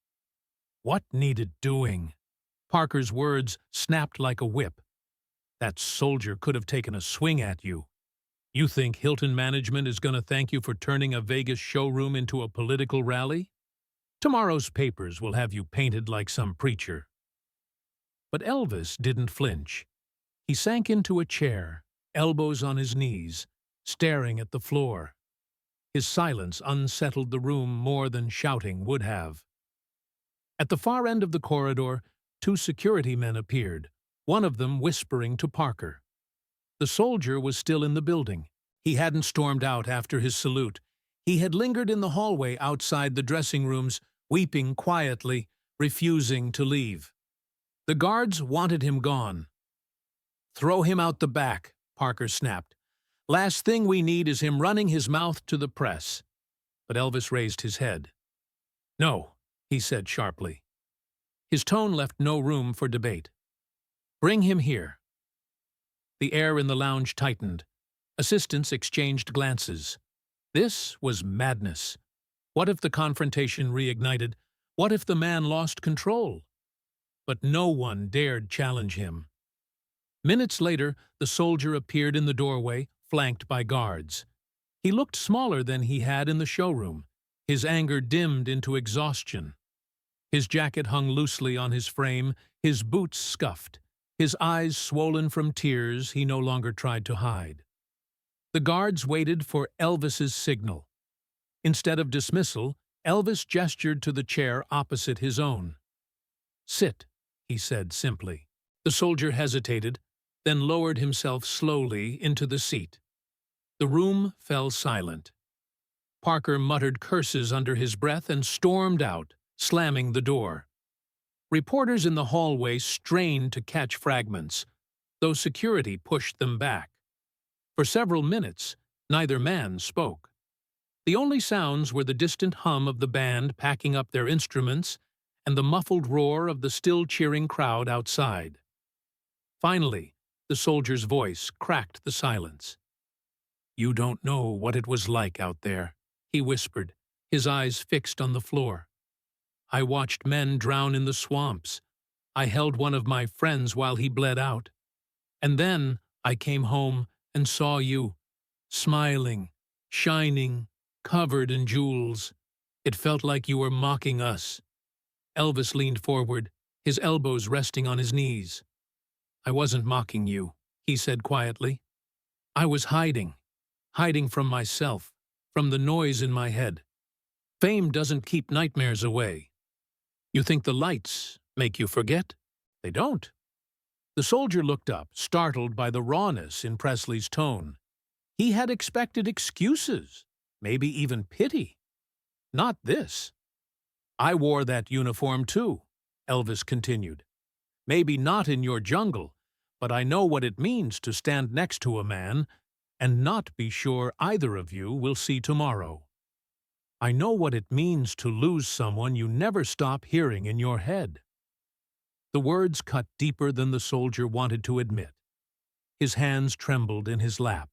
"What needed doing?" Parker's words snapped like a whip. "That soldier could have taken a swing at you. You think Hilton management is going to thank you for turning a Vegas showroom into a political rally? Tomorrow's papers will have you painted like some preacher." But Elvis didn't flinch. He sank into a chair, elbows on his knees, staring at the floor. His silence unsettled the room more than shouting would have. At the far end of the corridor, 2 security men appeared, one of them whispering to Parker. The soldier was still in the building. He hadn't stormed out after his salute. He had lingered in the hallway outside the dressing rooms, weeping quietly, refusing to leave. The guards wanted him gone. "Throw him out the back," Parker snapped. "Last thing we need is him running his mouth to the press." But Elvis raised his head. "No," he said sharply. His tone left no room for debate. "Bring him here." The air in the lounge tightened. Assistants exchanged glances. This was madness. What if the confrontation reignited? What if the man lost control? But no one dared challenge him. Minutes later, the soldier appeared in the doorway, flanked by guards. He looked smaller than he had in the showroom. His anger dimmed into exhaustion. His jacket hung loosely on his frame, his boots scuffed, his eyes swollen from tears he no longer tried to hide. The guards waited for Elvis's signal. Instead of dismissal, Elvis gestured to the chair opposite his own. "Sit," he said simply. The soldier hesitated, then lowered himself slowly into the seat. The room fell silent. Parker muttered curses under his breath and stormed out, slamming the door. Reporters in the hallway strained to catch fragments, though security pushed them back. For several minutes, neither man spoke. The only sounds were the distant hum of the band packing up their instruments and the muffled roar of the still cheering crowd outside. Finally, the soldier's voice cracked the silence. "You don't know what it was like out there," he whispered, his eyes fixed on the floor. "I watched men drown in the swamps. I held one of my friends while he bled out. And then I came home and saw you, smiling, shining, covered in jewels. It felt like you were mocking us." Elvis leaned forward, his elbows resting on his knees. "I wasn't mocking you," he said quietly. "I was hiding from myself, from the noise in my head. Fame doesn't keep nightmares away. You think the lights make you forget? They don't." The soldier looked up, startled by the rawness in Presley's tone. He had expected excuses, maybe even pity. Not this. "I wore that uniform too," Elvis continued. "Maybe not in your jungle, but I know what it means to stand next to a man and not be sure either of you will see tomorrow. I know what it means to lose someone you never stop hearing in your head." The words cut deeper than the soldier wanted to admit. His hands trembled in his lap.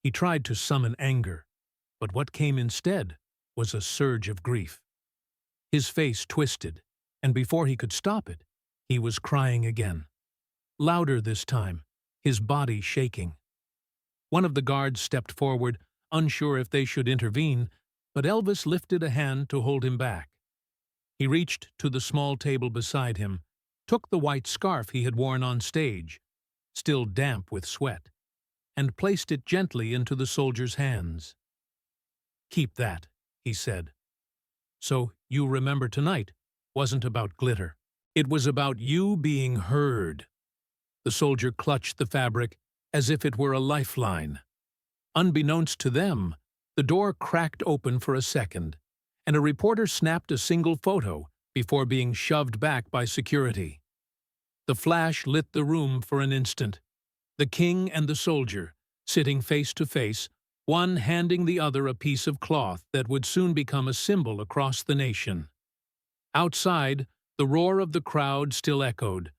He tried to summon anger, but what came instead was a surge of grief. His face twisted, and before he could stop it, he was crying again. Louder this time, his body shaking. One of the guards stepped forward, unsure if they should intervene, but Elvis lifted a hand to hold him back. He reached to the small table beside him, took the white scarf he had worn on stage, still damp with sweat, and placed it gently into the soldier's hands. "Keep that," he said. "So you remember tonight wasn't about glitter. It was about you being heard." The soldier clutched the fabric as if it were a lifeline. Unbeknownst to them, the door cracked open for a second, and a reporter snapped a single photo before being shoved back by security. The flash lit the room for an instant. The king and the soldier, sitting face to face, one handing the other a piece of cloth that would soon become a symbol across the nation. Outside, the roar of the crowd still echoed,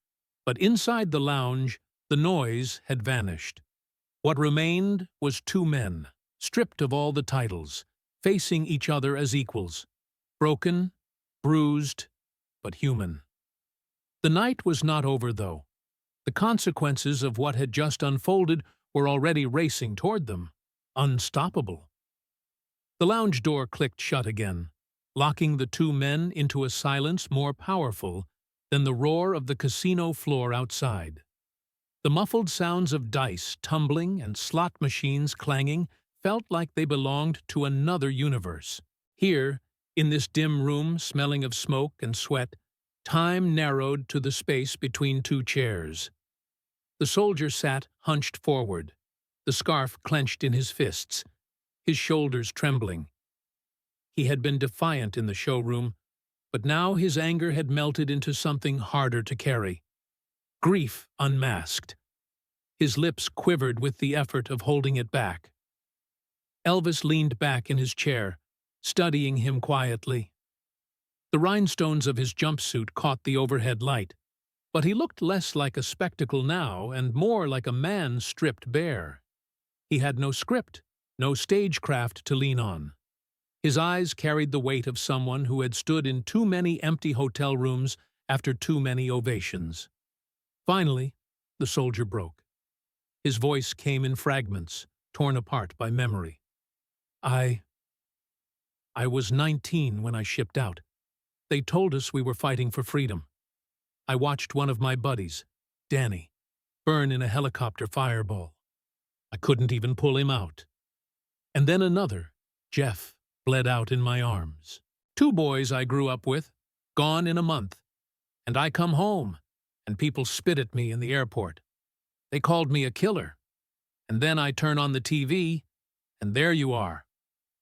but inside the lounge, the noise had vanished. What remained was two men, stripped of all the titles, facing each other as equals, broken, bruised, but human. The night was not over, though. The consequences of what had just unfolded were already racing toward them, unstoppable. The lounge door clicked shut again, locking the two men into a silence more powerful than the roar of the casino floor outside. The muffled sounds of dice tumbling and slot machines clanging felt like they belonged to another universe. Here, in this dim room smelling of smoke and sweat, time narrowed to the space between two chairs. The soldier sat hunched forward, the scarf clenched in his fists, his shoulders trembling. He had been defiant in the showroom, but now his anger had melted into something harder to carry. Grief unmasked. His lips quivered with the effort of holding it back. Elvis leaned back in his chair, studying him quietly. The rhinestones of his jumpsuit caught the overhead light, but he looked less like a spectacle now and more like a man stripped bare. He had no script, no stagecraft to lean on. His eyes carried the weight of someone who had stood in too many empty hotel rooms after too many ovations. Finally, the soldier broke. His voice came in fragments, torn apart by memory. I was 19 when I shipped out. They told us we were fighting for freedom. I watched one of my buddies, Danny, burn in a helicopter fireball. I couldn't even pull him out. And then another, Jeff, bled out in my arms. 2 boys I grew up with, gone in a month. And I come home, and people spit at me in the airport. They called me a killer. And then I turn on the TV, and there you are.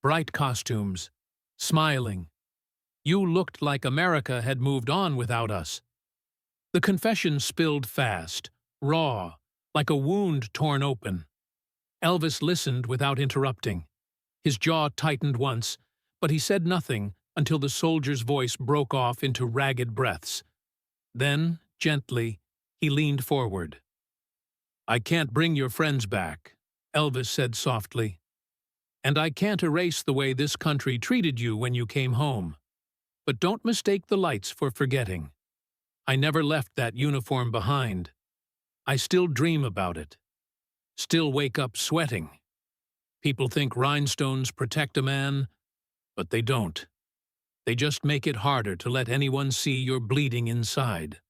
Bright costumes, smiling. You looked like America had moved on without us. The confession spilled fast, raw, like a wound torn open. Elvis listened without interrupting. His jaw tightened once, but he said nothing until the soldier's voice broke off into ragged breaths. Then, gently, he leaned forward. "I can't bring your friends back," Elvis said softly. "And I can't erase the way this country treated you when you came home. But don't mistake the lights for forgetting. I never left that uniform behind. I still dream about it. Still wake up sweating. People think rhinestones protect a man, but they don't. They just make it harder to let anyone see you're bleeding inside."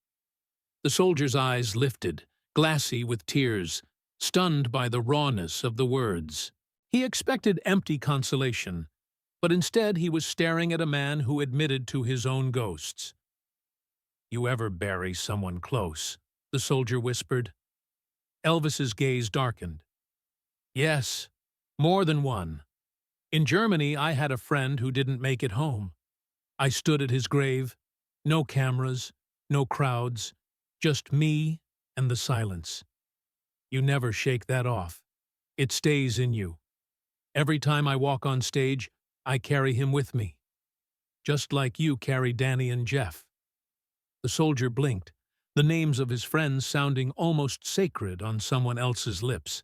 The soldier's eyes lifted, glassy with tears, stunned by the rawness of the words. He expected empty consolation, but instead he was staring at a man who admitted to his own ghosts. "You ever bury someone close?" the soldier whispered. Elvis's gaze darkened. "Yes, more than one. In Germany, I had a friend who didn't make it home. I stood at his grave. No cameras, no crowds, just me and the silence. You never shake that off. It stays in you. Every time I walk on stage, I carry him with me. Just like you carry Danny and Jeff." The soldier blinked, the names of his friends sounding almost sacred on someone else's lips.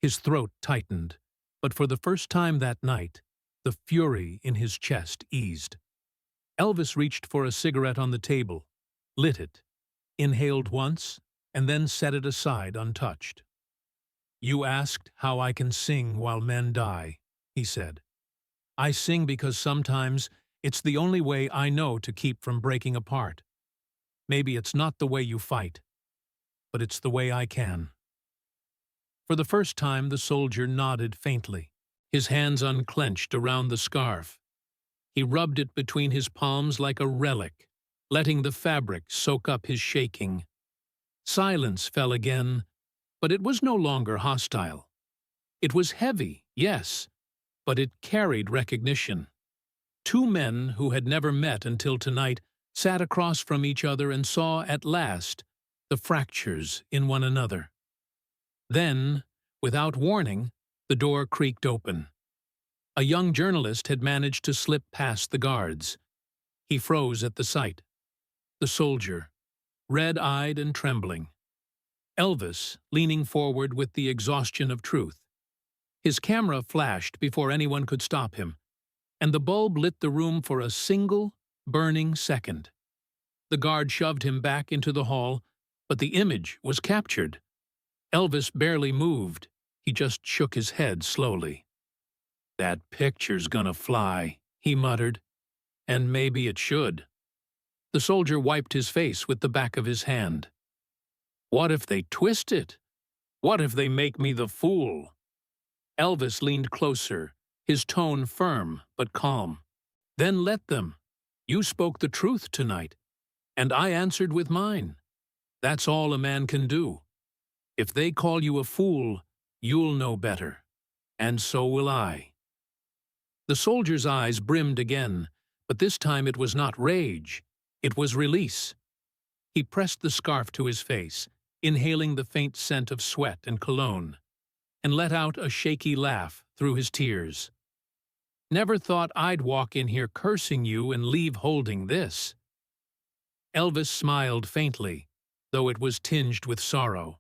His throat tightened, but for the first time that night, the fury in his chest eased. Elvis reached for a cigarette on the table, lit it, inhaled once, and then set it aside untouched. "You asked how I can sing while men die," he said. "I sing because sometimes it's the only way I know to keep from breaking apart. Maybe it's not the way you fight, but it's the way I can." For the first time, the soldier nodded faintly, his hands unclenched around the scarf. He rubbed it between his palms like a relic, letting the fabric soak up his shaking. Silence fell again, but it was no longer hostile. It was heavy, yes, but it carried recognition. 2 men who had never met until tonight sat across from each other and saw, at last, the fractures in one another. Then, without warning, the door creaked open. A young journalist had managed to slip past the guards. He froze at the sight. The soldier, red-eyed and trembling. Elvis, leaning forward with the exhaustion of truth. His camera flashed before anyone could stop him, and the bulb lit the room for a single, burning second. The guard shoved him back into the hall, but the image was captured. Elvis barely moved. He just shook his head slowly. "That picture's gonna fly," he muttered. "And maybe it should." The soldier wiped his face with the back of his hand. "What if they twist it? What if they make me the fool?" Elvis leaned closer, his tone firm but calm. "Then let them. You spoke the truth tonight, and I answered with mine. That's all a man can do. If they call you a fool, you'll know better, and so will I." The soldier's eyes brimmed again, but this time it was not rage, it was release. He pressed the scarf to his face, inhaling the faint scent of sweat and cologne, and let out a shaky laugh through his tears. "Never thought I'd walk in here cursing you and leave holding this." Elvis smiled faintly, though it was tinged with sorrow.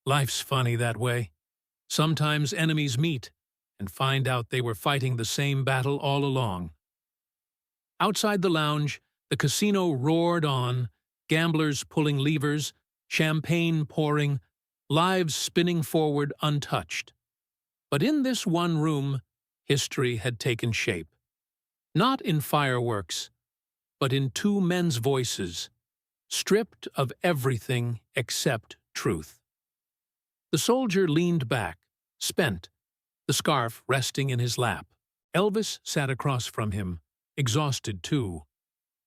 "Life's funny that way. Sometimes enemies meet and find out they were fighting the same battle all along." Outside the lounge, the casino roared on, gamblers pulling levers, champagne pouring, lives spinning forward untouched. But in this one room, history had taken shape. Not in fireworks, but in two men's voices, stripped of everything except truth. The soldier leaned back, spent, the scarf resting in his lap. Elvis sat across from him, exhausted too,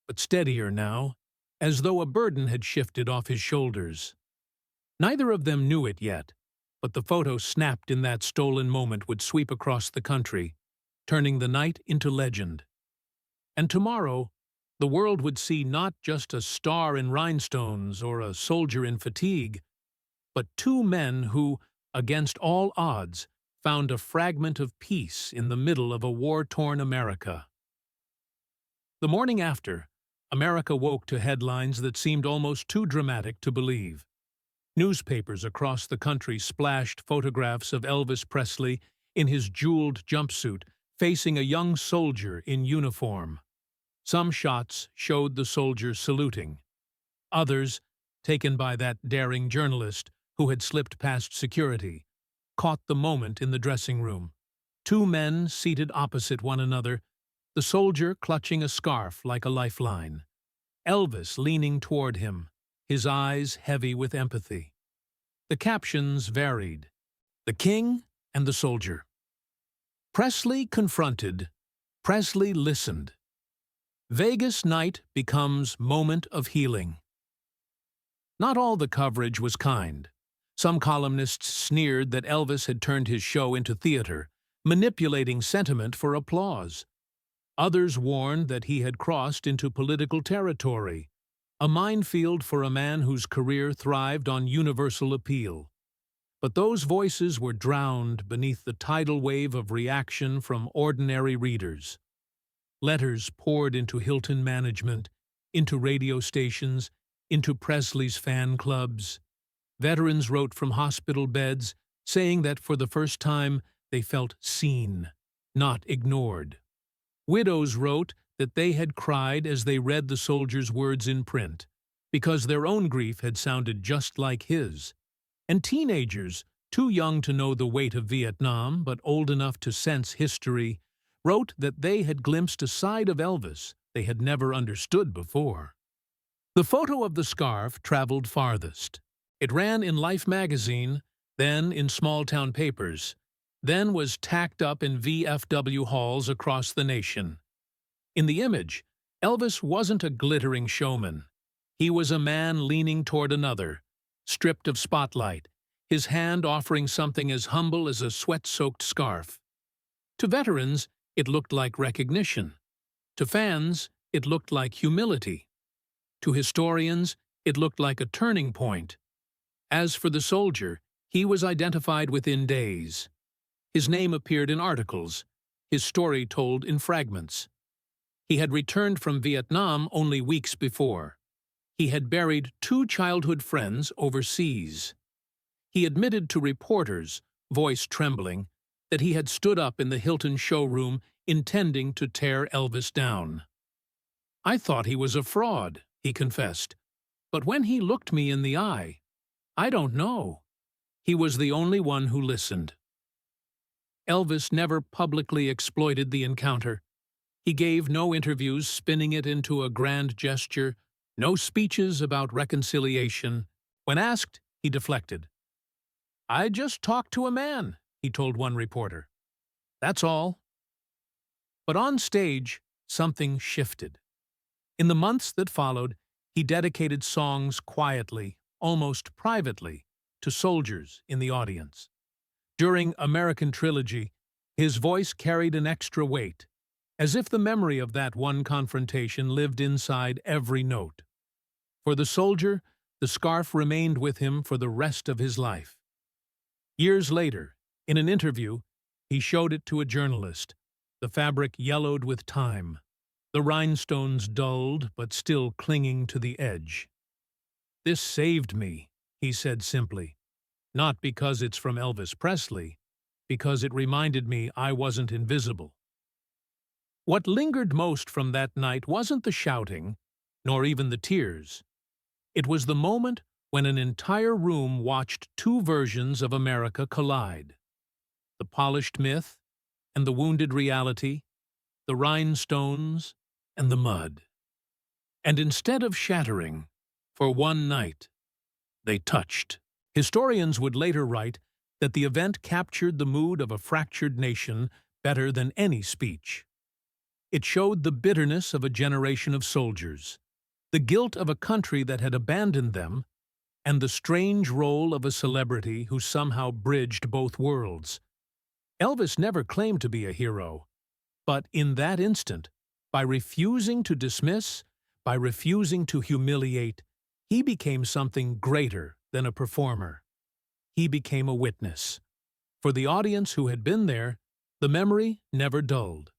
but steadier now, as though a burden had shifted off his shoulders. Neither of them knew it yet, but the photo snapped in that stolen moment would sweep across the country, turning the night into legend. And tomorrow, the world would see not just a star in rhinestones or a soldier in fatigue, but two men who, against all odds, found a fragment of peace in the middle of a war-torn America. The morning after, America woke to headlines that seemed almost too dramatic to believe. Newspapers across the country splashed photographs of Elvis Presley in his jeweled jumpsuit facing a young soldier in uniform. Some shots showed the soldier saluting. Others, taken by that daring journalist who had slipped past security, caught the moment in the dressing room. Two men seated opposite one another, the soldier clutching a scarf like a lifeline. Elvis leaning toward him, his eyes heavy with empathy. The captions varied. The king and the soldier. Presley confronted. Presley listened. Vegas night becomes moment of healing. Not all the coverage was kind. Some columnists sneered that Elvis had turned his show into theater, manipulating sentiment for applause. Others warned that he had crossed into political territory, a minefield for a man whose career thrived on universal appeal. But those voices were drowned beneath the tidal wave of reaction from ordinary readers. Letters poured into Hilton management, into radio stations, into Presley's fan clubs. Veterans wrote from hospital beds, saying that for the first time they felt seen, not ignored. Widows wrote that they had cried as they read the soldier's words in print, because their own grief had sounded just like his. And teenagers, too young to know the weight of Vietnam but old enough to sense history, wrote that they had glimpsed a side of Elvis they had never understood before. The photo of the scarf traveled farthest. It ran in Life magazine, then in small-town papers, then was tacked up in VFW halls across the nation. In the image, Elvis wasn't a glittering showman. He was a man leaning toward another, stripped of spotlight, his hand offering something as humble as a sweat-soaked scarf. To veterans, it looked like recognition. To fans, it looked like humility. To historians, it looked like a turning point. As for the soldier, he was identified within days. His name appeared in articles, his story told in fragments. He had returned from Vietnam only weeks before. He had buried 2 childhood friends overseas. He admitted to reporters, voice trembling, that he had stood up in the Hilton showroom intending to tear Elvis down. "I thought he was a fraud," he confessed. "But when he looked me in the eye, I don't know." He was the only one who listened. Elvis never publicly exploited the encounter. He gave no interviews spinning it into a grand gesture, no speeches about reconciliation. When asked, he deflected. "I just talked to a man," he told one reporter. "That's all." But on stage, something shifted. In the months that followed, he dedicated songs quietly, almost privately, to soldiers in the audience. During American Trilogy, his voice carried an extra weight, as if the memory of that one confrontation lived inside every note. For the soldier, the scarf remained with him for the rest of his life. Years later, in an interview, he showed it to a journalist. The fabric yellowed with time, the rhinestones dulled but still clinging to the edge. "This saved me," he said simply. "Not because it's from Elvis Presley, because it reminded me I wasn't invisible." What lingered most from that night wasn't the shouting, nor even the tears. It was the moment when an entire room watched two versions of America collide: the polished myth and the wounded reality, the rhinestones and the mud. And instead of shattering, for one night, they touched. Historians would later write that the event captured the mood of a fractured nation better than any speech. It showed the bitterness of a generation of soldiers, the guilt of a country that had abandoned them, and the strange role of a celebrity who somehow bridged both worlds. Elvis never claimed to be a hero, but in that instant, by refusing to dismiss, by refusing to humiliate, he became something greater than a performer. He became a witness. For the audience who had been there, the memory never dulled.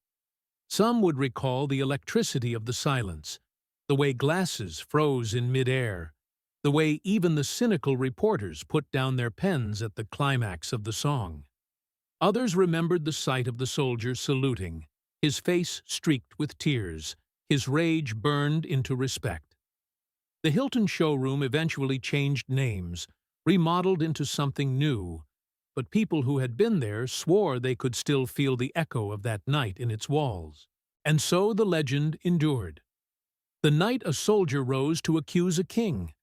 Some would recall the electricity of the silence, the way glasses froze in midair, the way even the cynical reporters put down their pens at the climax of the song. Others remembered the sight of the soldier saluting, his face streaked with tears, his rage burned into respect. The Hilton showroom eventually changed names, remodeled into something new, but people who had been there swore they could still feel the echo of that night in its walls. And so the legend endured. The night a soldier rose to accuse a king,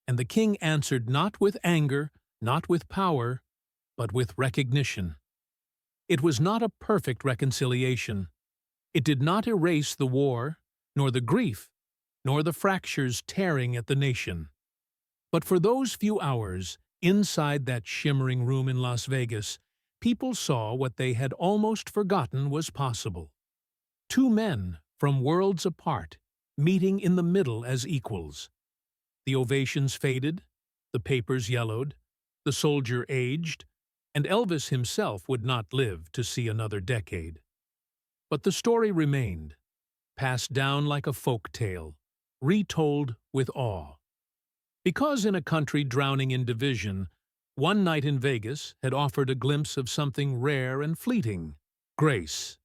and the king answered not with anger, not with power, but with recognition. It was not a perfect reconciliation. It did not erase the war, nor the grief, nor the fractures tearing at the nation. But for those few hours, inside that shimmering room in Las Vegas, people saw what they had almost forgotten was possible. Two men from worlds apart, meeting in the middle as equals. The ovations faded, the papers yellowed, the soldier aged, and Elvis himself would not live to see another decade. But the story remained, passed down like a folk tale, retold with awe. Because in a country drowning in division, one night in Vegas had offered a glimpse of something rare and fleeting: grace.